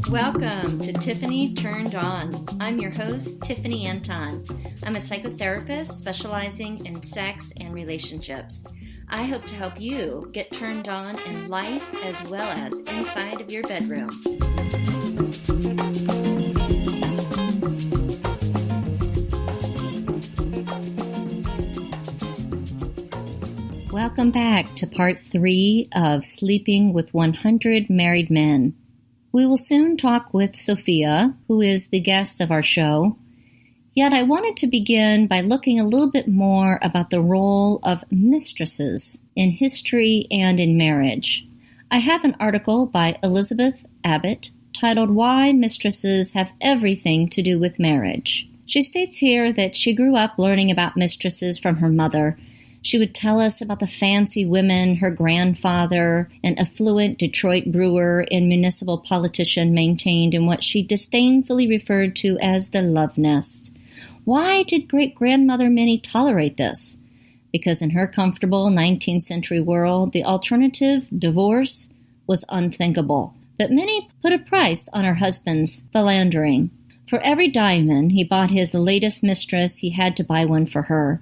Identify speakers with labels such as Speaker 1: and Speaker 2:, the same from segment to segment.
Speaker 1: Welcome to Tiffany Turned On. I'm your host, Tiffany Anton. I'm a psychotherapist specializing in sex and relationships. I hope to help you get turned on in life as well as inside of your bedroom. Welcome back to part 3 of Sleeping with 100 Married Men. We will soon talk with Sophia, who is the guest of our show. Yet I wanted to begin by looking a little bit more about the role of mistresses in history and in marriage. I have an article by Elizabeth Abbott titled Why Mistresses Have Everything to Do with Marriage. She states here that she grew up learning about mistresses from her mother. She would tell us about the fancy women her grandfather, an affluent Detroit brewer and municipal politician, maintained in what she disdainfully referred to as the love nest. Why did great-grandmother Minnie tolerate this? Because in her comfortable 19th century world, the alternative, divorce, was unthinkable. But Minnie put a price on her husband's philandering. For every diamond he bought his latest mistress, he had to buy one for her.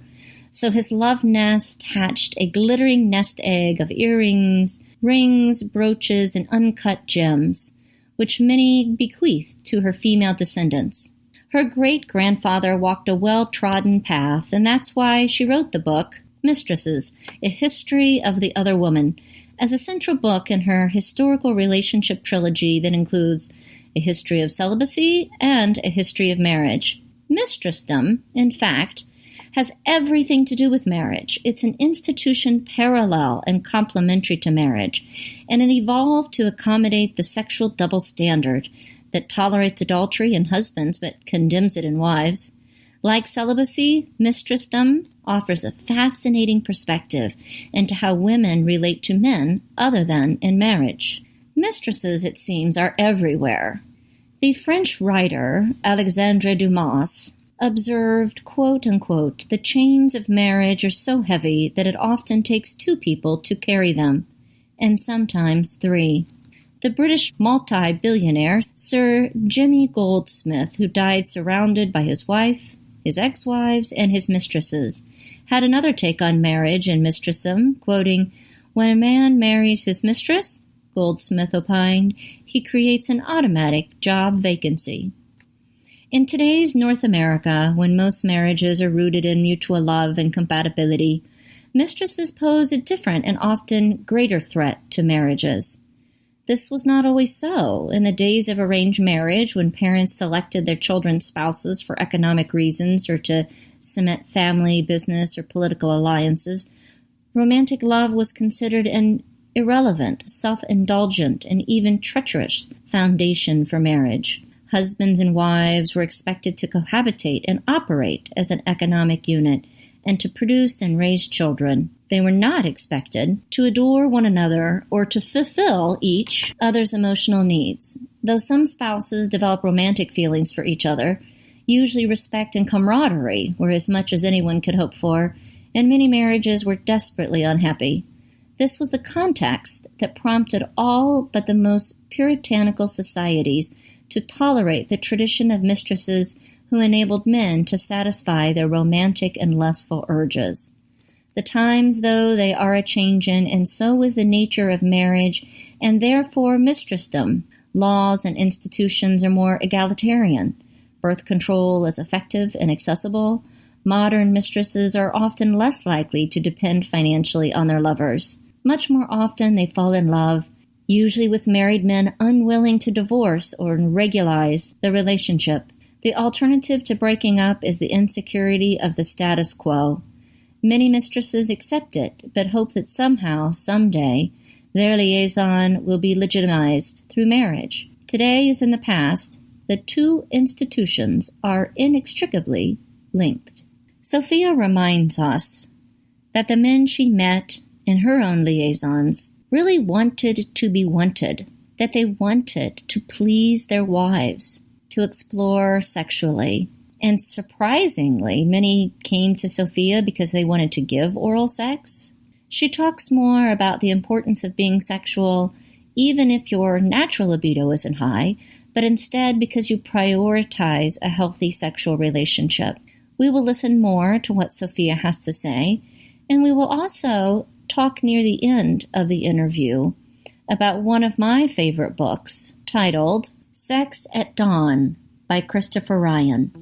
Speaker 1: So his love nest hatched a glittering nest egg of earrings, rings, brooches, and uncut gems, which Minnie bequeathed to her female descendants. Her great-grandfather walked a well-trodden path, and that's why she wrote the book, Mistresses, A History of the Other Woman, as a central book in her historical relationship trilogy that includes a history of celibacy and a history of marriage. Mistressdom, in fact, has everything to do with marriage. It's an institution parallel and complementary to marriage, and it evolved to accommodate the sexual double standard that tolerates adultery in husbands but condemns it in wives. Like celibacy, mistressdom offers a fascinating perspective into how women relate to men other than in marriage. Mistresses, it seems, are everywhere. The French writer Alexandre Dumas observed, quote-unquote, the chains of marriage are so heavy that it often takes 2 people to carry them, and sometimes 3. The British multi-billionaire Sir Jimmy Goldsmith, who died surrounded by his wife, his ex-wives, and his mistresses, had another take on marriage and mistressdom, quoting, "When a man marries his mistress," Goldsmith opined, "he creates an automatic job vacancy." In today's North America, when most marriages are rooted in mutual love and compatibility, mistresses pose a different and often greater threat to marriages. This was not always so. In the days of arranged marriage, when parents selected their children's spouses for economic reasons or to cement family, business, or political alliances, romantic love was considered an irrelevant, self-indulgent, and even treacherous foundation for marriage. Husbands and wives were expected to cohabitate and operate as an economic unit and to produce and raise children. They were not expected to adore one another or to fulfill each other's emotional needs. Though some spouses develop romantic feelings for each other, usually respect and camaraderie were as much as anyone could hope for, and many marriages were desperately unhappy. This was the context that prompted all but the most puritanical societies to tolerate the tradition of mistresses who enabled men to satisfy their romantic and lustful urges. The times, though, they are a-changin', and so is the nature of marriage, and therefore mistressdom. Laws and institutions are more egalitarian. Birth control is effective and accessible. Modern mistresses are often less likely to depend financially on their lovers. Much more often they fall in love, usually with married men unwilling to divorce or regularize the relationship. The alternative to breaking up is the insecurity of the status quo. Many mistresses accept it, but hope that somehow, someday, their liaison will be legitimized through marriage. Today, as in the past, the two institutions are inextricably linked. Sophia reminds us that the men she met in her own liaisons really wanted to be wanted, that they wanted to please their wives, to explore sexually, And surprisingly, many came to Sophia because they wanted to give oral sex. She talks more about the importance of being sexual, even if your natural libido isn't high, but instead because you prioritize a healthy sexual relationship. We will listen more to what Sophia has to say, and we will also talk near the end of the interview about one of my favorite books, titled Sex at Dawn by Christopher Ryan.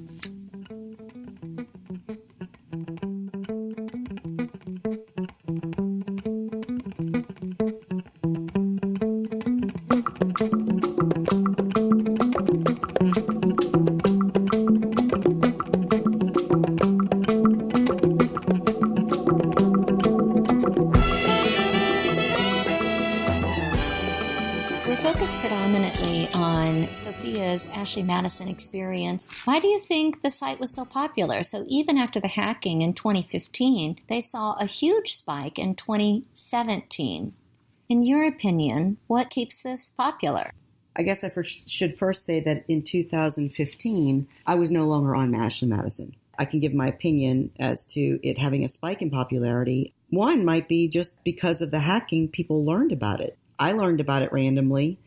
Speaker 1: Predominantly on Sophia's Ashley Madison experience. Why do you think the site was so popular? So even after the hacking in 2015, they saw a huge spike in 2017. In your opinion, what keeps this popular?
Speaker 2: I guess I should first say that in 2015, I was no longer on Ashley Madison. I can give my opinion as to it having a spike in popularity. One might be just because of the hacking, people learned about it. I learned about it randomly,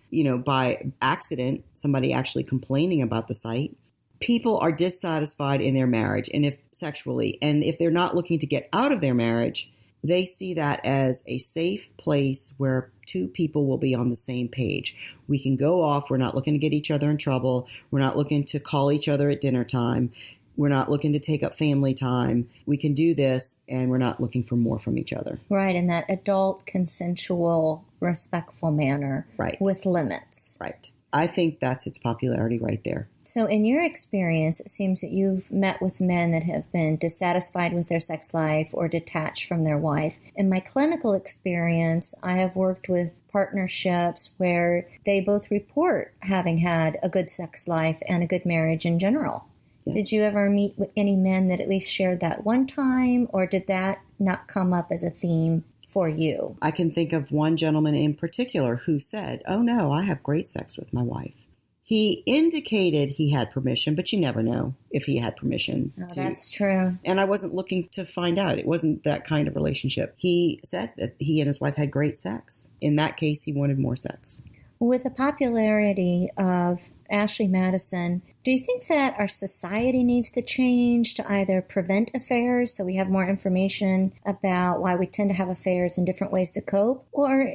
Speaker 2: by accident, somebody actually complaining about the site. People are dissatisfied in their marriage and if they're not looking to get out of their marriage, they see that as a safe place where two people will be on the same page. We can go off. We're not looking to get each other in trouble. We're not looking to call each other at dinner time. We're not looking to take up family time. We can do this, and we're not looking for more from each other.
Speaker 1: Right, in that adult, consensual, respectful manner.
Speaker 2: Right.
Speaker 1: With limits.
Speaker 2: Right. I think that's its popularity right there.
Speaker 1: So in your experience, it seems that you've met with men that have been dissatisfied with their sex life or detached from their wife. In my clinical experience, I have worked with partnerships where they both report having had a good sex life and a good marriage in general. Yes. Did you ever meet with any men that at least shared that one time, or did that not come up as a theme for you?
Speaker 2: I can think of one gentleman in particular who said, "Oh no, I have great sex with my wife." He indicated he had permission, but you never know if he had permission.
Speaker 1: Oh, that's true.
Speaker 2: And I wasn't looking to find out. It wasn't that kind of relationship. He said that he and his wife had great sex. In that case, he wanted more sex.
Speaker 1: With the popularity of Ashley Madison, do you think that our society needs to change to either prevent affairs so we have more information about why we tend to have affairs and different ways to cope? Or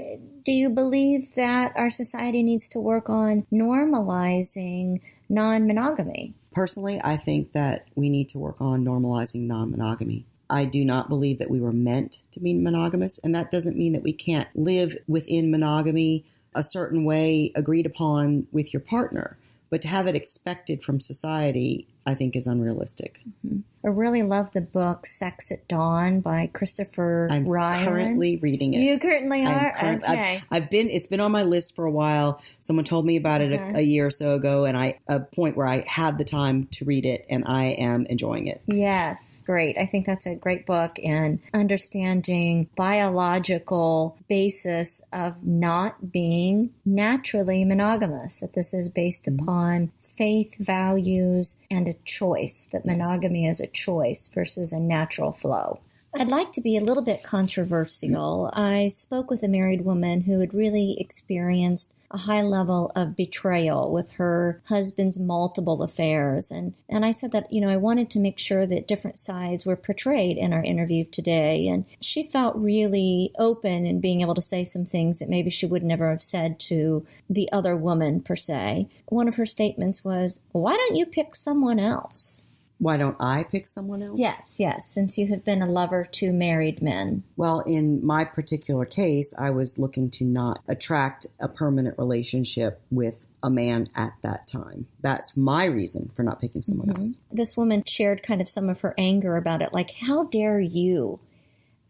Speaker 1: do you believe that our society needs to work on normalizing non-monogamy?
Speaker 2: Personally, I think that we need to work on normalizing non-monogamy. I do not believe that we were meant to be monogamous, and that doesn't mean that we can't live within monogamy a certain way agreed upon with your partner. But to have it expected from society, I think, is unrealistic.
Speaker 1: Mm-hmm. I really love the book Sex at Dawn by Christopher Ryan.
Speaker 2: I'm currently reading it.
Speaker 1: You currently are? Okay.
Speaker 2: It's been on my list for a while. Someone told me about it a year or so ago, and a point where I have the time to read it, and I am enjoying it.
Speaker 1: Yes, great. I think that's a great book, and understanding biological basis of not being naturally monogamous, that this is based upon faith, values, and a choice, that monogamy is a choice versus a natural flow. I'd like to be a little bit controversial. I spoke with a married woman who had really experienced a high level of betrayal with her husband's multiple affairs. And I said that, I wanted to make sure that different sides were portrayed in our interview today. And she felt really open in being able to say some things that maybe she would never have said to the other woman per se. One of her statements was, "Why don't you pick someone else?"
Speaker 2: Why don't I pick someone else?
Speaker 1: Yes, since you have been a lover to married men.
Speaker 2: Well, in my particular case, I was looking to not attract a permanent relationship with a man at that time. That's my reason for not picking someone else.
Speaker 1: This woman shared kind of some of her anger about it, like, how dare you?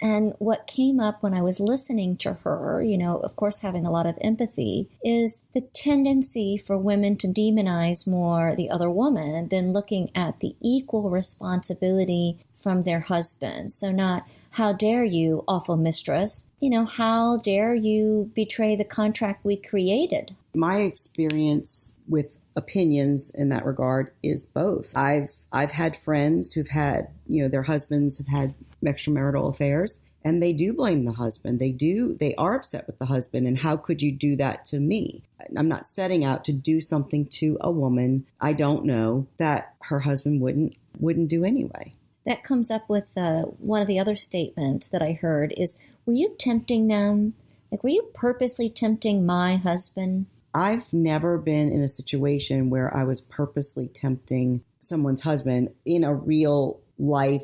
Speaker 1: And what came up when I was listening to her, of course having a lot of empathy, is the tendency for women to demonize more the other woman than looking at the equal responsibility from their husband. So not, how dare you, awful mistress? How dare you betray the contract we created?
Speaker 2: My experience with opinions in that regard is both. I've had friends who've had, their husbands have had extramarital affairs, and they do blame the husband. They are upset with the husband. And how could you do that to me? I'm not setting out to do something to a woman I don't know that her husband wouldn't do anyway.
Speaker 1: That comes up with one of the other statements that I heard is, were you tempting them? Like, were you purposely tempting my husband?
Speaker 2: I've never been in a situation where I was purposely tempting someone's husband in a real life.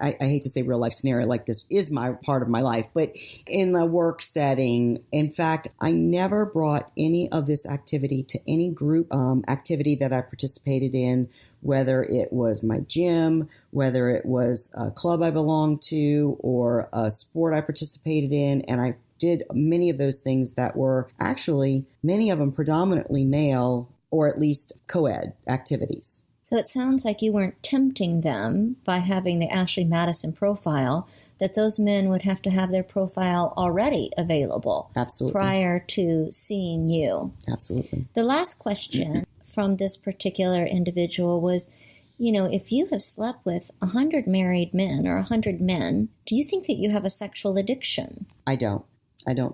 Speaker 2: I hate to say real life scenario like this is my part of my life, but in the work setting, in fact, I never brought any of this activity to any group activity that I participated in, whether it was my gym, whether it was a club I belonged to or a sport I participated in. And I did many of those things that were actually, many of them predominantly male or at least co-ed activities.
Speaker 1: So it sounds like you weren't tempting them by having the Ashley Madison profile, that those men would have to have their profile already available.
Speaker 2: Absolutely.
Speaker 1: Prior to seeing you.
Speaker 2: Absolutely.
Speaker 1: The last question from this particular individual was, if you have slept with 100 married men or 100 men, do you think that you have a sexual addiction?
Speaker 2: I don't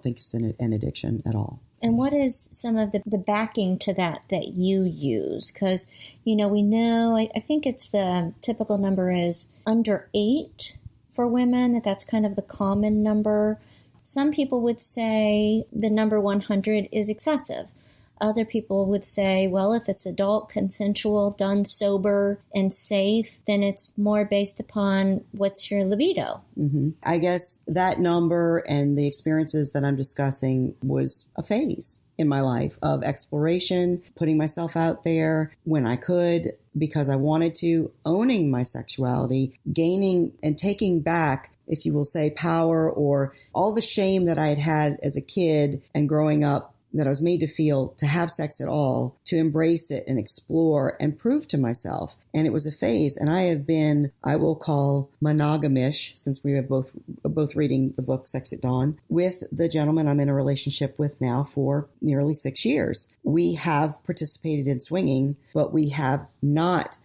Speaker 2: think it's an addiction at all.
Speaker 1: And what is some of the backing to that you use? Because, we know, I think it's the typical number is under 8 for women, that's kind of the common number. Some people would say the number 100 is excessive. Other people would say, well, if it's adult, consensual, done sober, and safe, then it's more based upon what's your libido.
Speaker 2: Mm-hmm. I guess that number and the experiences that I'm discussing was a phase in my life of exploration, putting myself out there when I could because I wanted to, owning my sexuality, gaining and taking back, if you will say, power or all the shame that I had had as a kid and growing up that I was made to feel to have sex at all, to embrace it and explore and prove to myself. And it was a phase. And I have been, I will call monogamish, since we are both reading the book Sex at Dawn, with the gentleman I'm in a relationship with now for nearly 6 years. We have participated in swinging, but we have not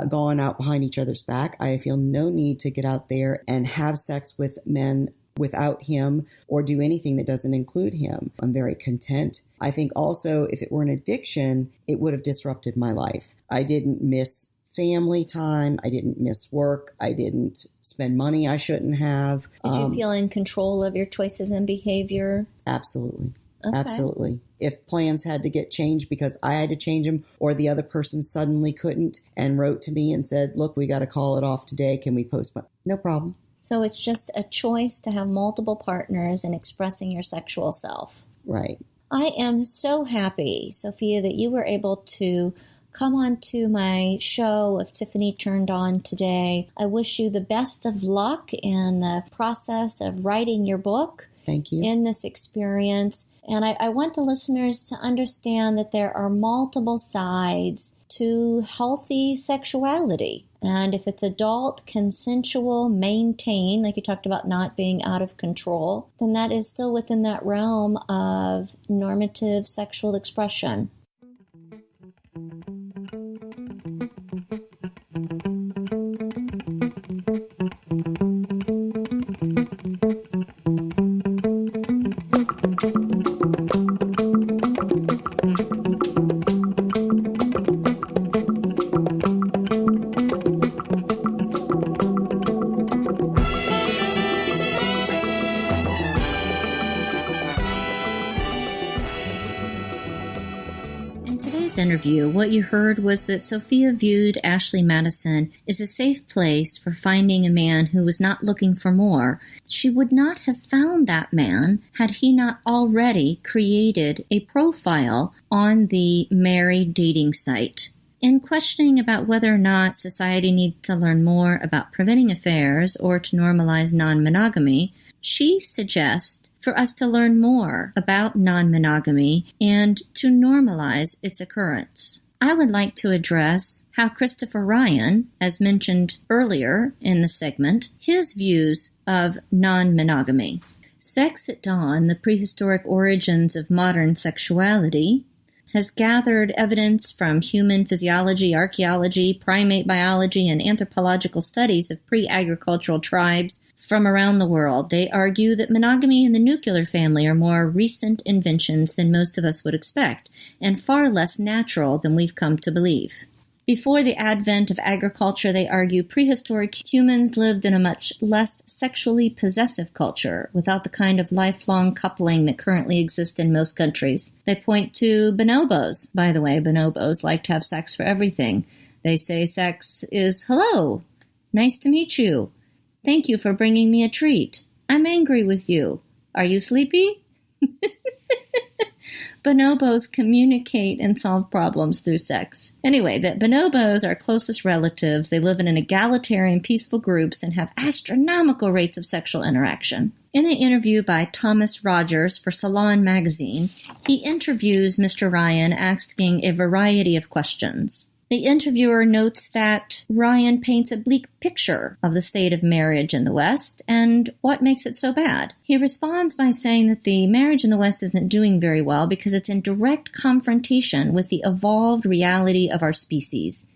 Speaker 2: gone out behind each other's back. I feel no need to get out there and have sex with men without him or do anything that doesn't include him. I'm very content. I think also if it were an addiction, it would have disrupted my life. I didn't miss family time. I didn't miss work. I didn't spend money I shouldn't have.
Speaker 1: Did you feel in control of your choices and behavior?
Speaker 2: Absolutely.
Speaker 1: Okay.
Speaker 2: Absolutely. If plans had to get changed because I had to change them or the other person suddenly couldn't and wrote to me and said, look, we got to call it off today. Can we postpone? No problem.
Speaker 1: So it's just a choice to have multiple partners and expressing your sexual self.
Speaker 2: Right.
Speaker 1: I am so happy, Sophia, that you were able to come on to my show of Tiffany Turned On today. I wish you the best of luck in the process of writing your book.
Speaker 2: Thank you.
Speaker 1: In this experience. And I want the listeners to understand that there are multiple sides to healthy sexuality. And if it's adult, consensual, maintained, like you talked about not being out of control, then that is still within that realm of normative sexual expression. Interview, what you heard was that Sophia viewed Ashley Madison as a safe place for finding a man who was not looking for more. She would not have found that man had he not already created a profile on the married dating site. In questioning about whether or not society needs to learn more about preventing affairs or to normalize non-monogamy, she suggests for us to learn more about non-monogamy and to normalize its occurrence. I would like to address how Christopher Ryan, as mentioned earlier in the segment, his views of non-monogamy. Sex at Dawn, The Prehistoric Origins of Modern Sexuality, has gathered evidence from human physiology, archaeology, primate biology, and anthropological studies of pre-agricultural tribes from around the world. They argue that monogamy and the nuclear family are more recent inventions than most of us would expect, and far less natural than we've come to believe. Before the advent of agriculture, they argue prehistoric humans lived in a much less sexually possessive culture, without the kind of lifelong coupling that currently exists in most countries. They point to bonobos. By the way, bonobos like to have sex for everything. They say sex is hello, nice to meet you, thank you for bringing me a treat, I'm angry with you, are you sleepy? Bonobos communicate and solve problems through sex. Anyway, the bonobos are closest relatives. They live in an egalitarian, peaceful groups and have astronomical rates of sexual interaction. In an interview by Thomas Rogers for Salon magazine, he interviews Mr. Ryan asking a variety of questions. The interviewer notes that Ryan paints a bleak picture of the state of marriage in the West and what makes it so bad. He responds by saying that the marriage in the West isn't doing very well because it's in direct confrontation with the evolved reality of our species.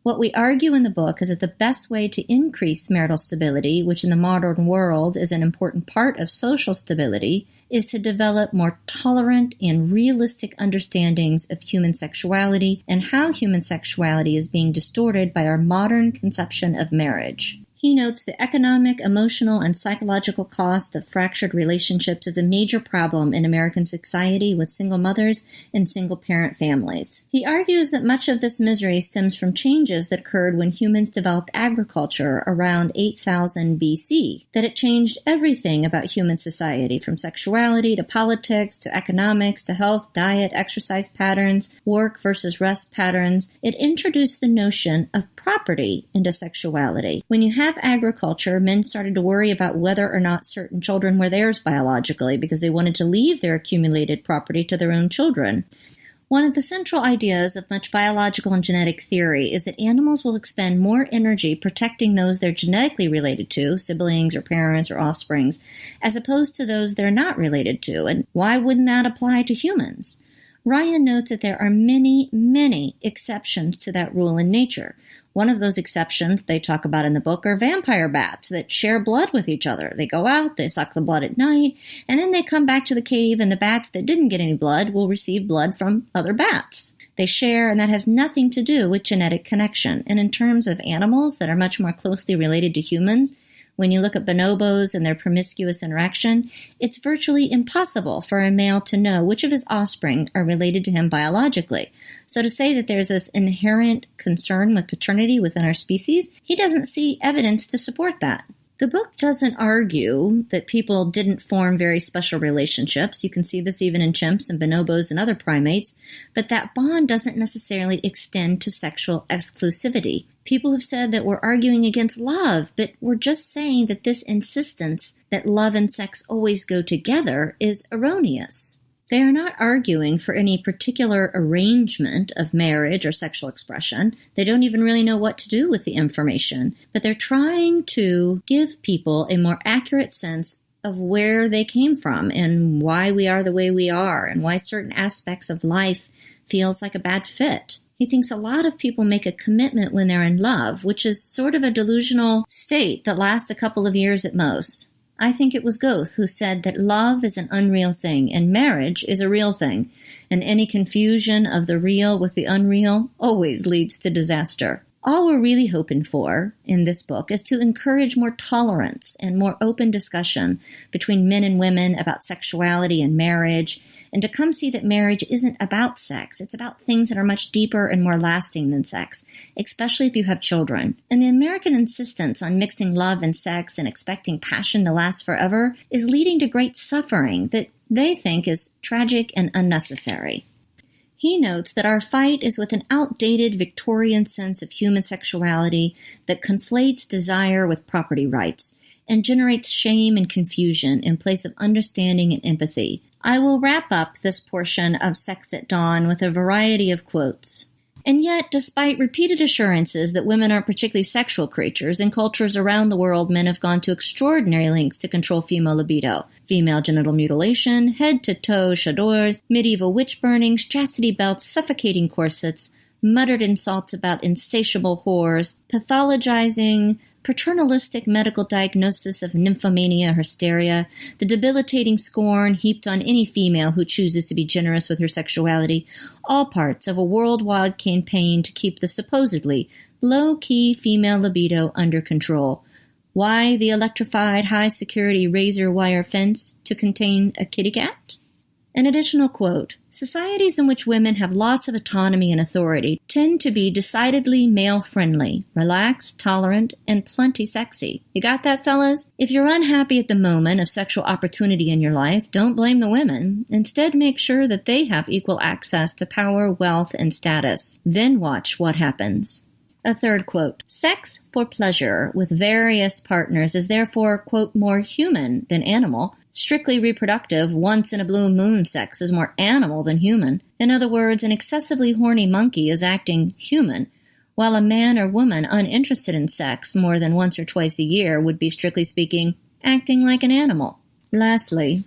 Speaker 1: What we argue in the book is that the best way to increase marital stability, which in the modern world is an important part of social stability, is to develop more tolerant and realistic understandings of human sexuality and how human sexuality is being distorted by our modern conception of marriage. He notes the economic, emotional, and psychological cost of fractured relationships is a major problem in American society with single mothers and single-parent families. He argues that much of this misery stems from changes that occurred when humans developed agriculture around 8000 BC, that it changed everything about human society, from sexuality to politics to economics to health, diet, exercise patterns, work versus rest patterns. It introduced the notion of property into sexuality. When you have agriculture, men started to worry about whether or not certain children were theirs biologically because they wanted to leave their accumulated property to their own children. One of the central ideas of much biological and genetic theory is that animals will expend more energy protecting those they're genetically related to, siblings or parents or offsprings, as opposed to those they're not related to. And why wouldn't that apply to humans? Ryan notes that there are many, many exceptions to that rule in nature. One of those exceptions they talk about in the book are vampire bats that share blood with each other. They go out, they suck the blood at night, and then they come back to the cave, and the bats that didn't get any blood will receive blood from other bats. They share, and that has nothing to do with genetic connection. And in terms of animals that are much more closely related to humans, when you look at bonobos and their promiscuous interaction, it's virtually impossible for a male to know which of his offspring are related to him biologically. So to say that there's this inherent concern with paternity within our species, he doesn't see evidence to support that. The book doesn't argue that people didn't form very special relationships. You can see this even in chimps and bonobos and other primates, but that bond doesn't necessarily extend to sexual exclusivity. People have said that we're arguing against love, but we're just saying that this insistence that love and sex always go together is erroneous. They are not arguing for any particular arrangement of marriage or sexual expression. They don't even really know what to do with the information, but they're trying to give people a more accurate sense of where they came from and why we are the way we are and why certain aspects of life feels like a bad fit. He thinks a lot of people make a commitment when they're in love, which is sort of a delusional state that lasts a couple of years at most. I think it was Goethe who said that love is an unreal thing and marriage is a real thing, and any confusion of the real with the unreal always leads to disaster. All we're really hoping for in this book is to encourage more tolerance and more open discussion between men and women about sexuality and marriage, and to come see that marriage isn't about sex. It's about things that are much deeper and more lasting than sex, especially if you have children. And the American insistence on mixing love and sex and expecting passion to last forever is leading to great suffering that they think is tragic and unnecessary. He notes that our fight is with an outdated Victorian sense of human sexuality that conflates desire with property rights and generates shame and confusion in place of understanding and empathy. I will wrap up this portion of Sex at Dawn with a variety of quotes. And yet, despite repeated assurances that women aren't particularly sexual creatures, in cultures around the world, men have gone to extraordinary lengths to control female libido. Female genital mutilation, head-to-toe chadors, medieval witch burnings, chastity belts, suffocating corsets, muttered insults about insatiable whores, pathologizing, paternalistic medical diagnosis of nymphomania or hysteria, the debilitating scorn heaped on any female who chooses to be generous with her sexuality, all parts of a worldwide campaign to keep the supposedly low-key female libido under control. Why the electrified, high-security razor wire fence to contain a kitty cat? An additional quote, societies in which women have lots of autonomy and authority tend to be decidedly male-friendly, relaxed, tolerant, and plenty sexy. You got that, fellas? If you're unhappy at the moment of sexual opportunity in your life, don't blame the women. Instead, make sure that they have equal access to power, wealth, and status. Then watch what happens. A third quote, sex for pleasure with various partners is therefore, quote, more human than animal. Strictly reproductive, once-in-a-blue-moon sex is more animal than human. In other words, an excessively horny monkey is acting human, while a man or woman uninterested in sex more than once or twice a year would be, strictly speaking, acting like an animal. Lastly,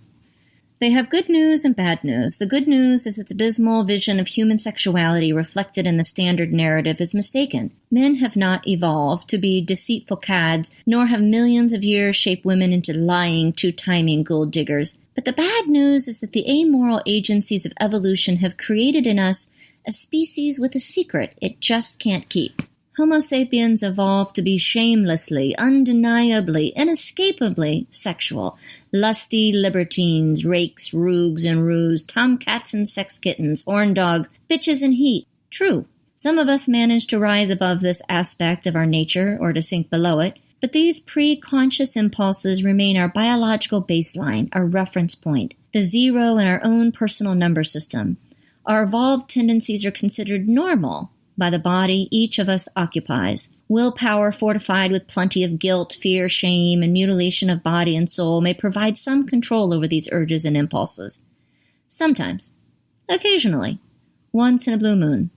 Speaker 1: they have good news and bad news. The good news is that the dismal vision of human sexuality reflected in the standard narrative is mistaken. Men have not evolved to be deceitful cads, nor have millions of years shaped women into lying, two-timing gold diggers. But the bad news is that the amoral agencies of evolution have created in us a species with a secret it just can't keep. Homo sapiens evolved to be shamelessly, undeniably, inescapably sexual. Lusty libertines, rakes, rogues and roos, tomcats and sex kittens, horn dogs, bitches in heat. True, some of us manage to rise above this aspect of our nature or to sink below it, but these pre-conscious impulses remain our biological baseline, our reference point, the zero in our own personal number system. Our evolved tendencies are considered normal by the body each of us occupies. Willpower fortified with plenty of guilt, fear, shame, and mutilation of body and soul may provide some control over these urges and impulses. Sometimes. Occasionally. Once in a blue moon.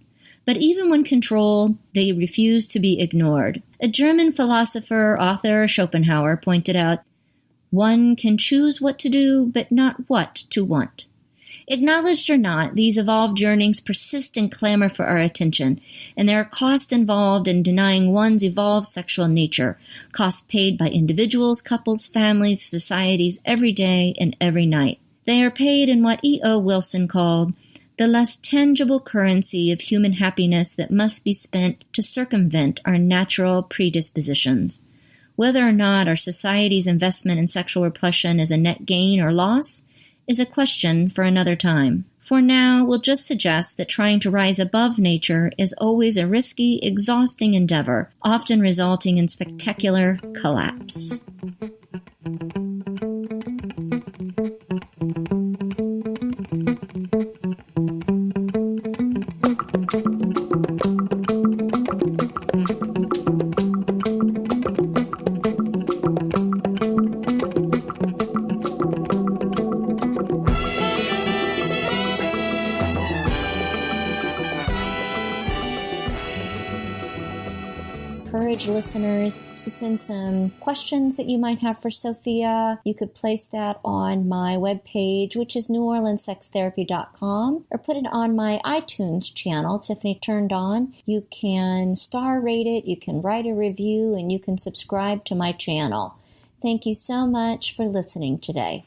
Speaker 1: But even when controlled, they refuse to be ignored. A German philosopher, author, Schopenhauer, pointed out, one can choose what to do, but not what to want. Acknowledged or not, these evolved yearnings persist and clamor for our attention, and there are costs involved in denying one's evolved sexual nature, costs paid by individuals, couples, families, societies, every day and every night. They are paid in what E.O. Wilson called the less tangible currency of human happiness that must be spent to circumvent our natural predispositions. Whether or not our society's investment in sexual repression is a net gain or loss is a question for another time. For now, we'll just suggest that trying to rise above nature is always a risky, exhausting endeavor, often resulting in spectacular collapse. Listeners to send some questions that you might have for Sophia. You could place that on my webpage, which is neworleanssextherapy.com, or put it on my iTunes channel, Tiffany Turned On. You can star rate it, you can write a review, and you can subscribe to my channel. Thank you so much for listening today.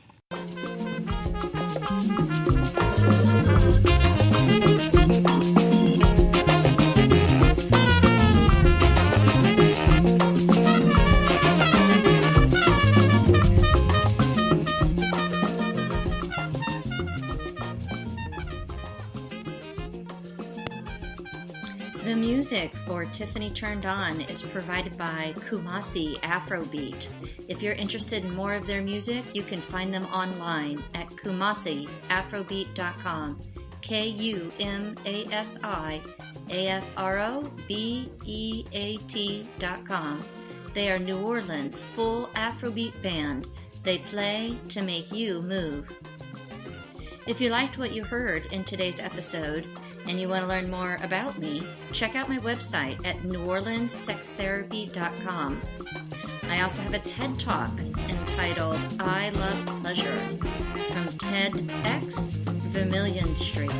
Speaker 1: The music for Tiffany Turned On is provided by Kumasi Afrobeat. If you're interested in more of their music, you can find them online at kumasiafrobeat.com. KUMASIAFROBEAT.com. They are New Orleans' full Afrobeat band. They play to make you move. If you liked what you heard in today's episode, and you want to learn more about me, check out my website at neworleanssextherapy.com. I also have a TED Talk entitled I Love Pleasure from TEDx Vermilion Street.